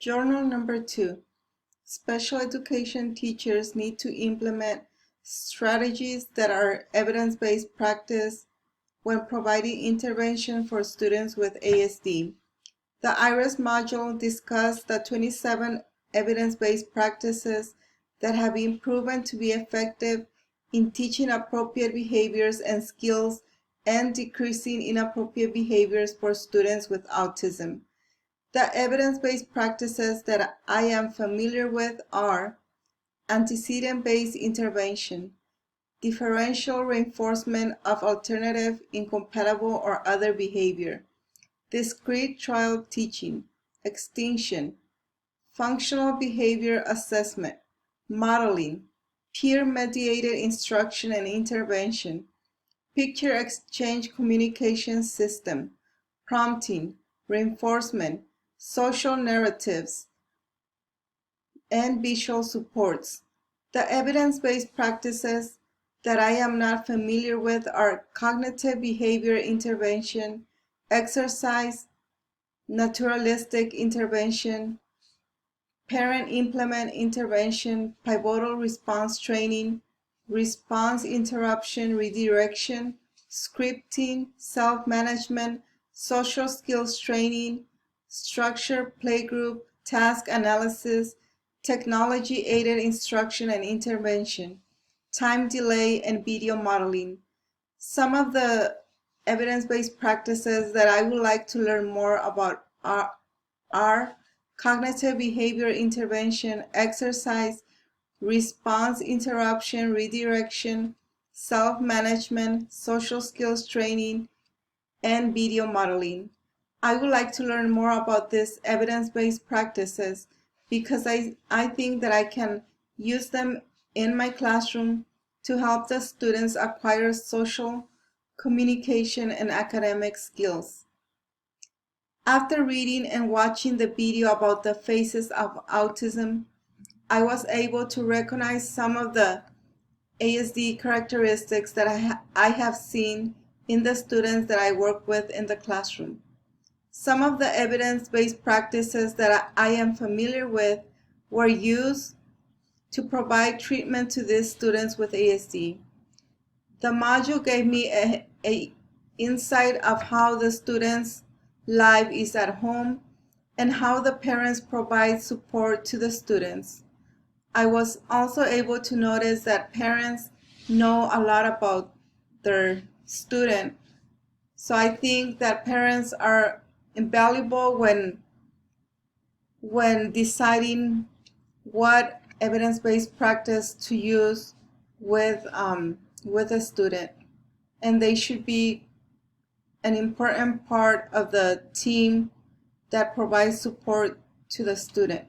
Journal number 2. Special education teachers need to implement strategies that are evidence-based practice when providing intervention for students with ASD. The IRIS module discussed the 27 evidence-based practices that have been proven to be effective in teaching appropriate behaviors and skills and decreasing inappropriate behaviors for students with autism. The evidence-based practices that I am familiar with are antecedent-based intervention, differential reinforcement of alternative, incompatible, or other behavior, discrete trial teaching, extinction, functional behavior assessment, modeling, peer-mediated instruction and intervention, picture exchange communication system, prompting, reinforcement, social narratives, and visual supports. The evidence-based practices that I am not familiar with are cognitive behavior intervention, exercise, naturalistic intervention, parent implement intervention, pivotal response training, response interruption redirection, scripting, self-management, social skills training, structured playgroup, task analysis, technology-aided instruction and intervention, time delay, and video modeling. Some of the evidence-based practices that I would like to learn more about are cognitive behavior intervention, exercise, response interruption redirection, self-management, social skills training, and video modeling. I would like to learn more about these evidence-based practices because I think that I can use them in my classroom to help the students acquire social, communication, and academic skills. After reading and watching the video about the phases of autism, I was able to recognize some of the ASD characteristics that I have seen in the students that I work with in the classroom. Some of the evidence-based practices that I am familiar with were used to provide treatment to these students with ASD. The module gave me an insight of how the students' life is at home and how the parents provide support to the students. I was also able to notice that parents know a lot about their student. So I think that parents are invaluable when deciding what evidence-based practice to use with a student, and they should be an important part of the team that provides support to the student.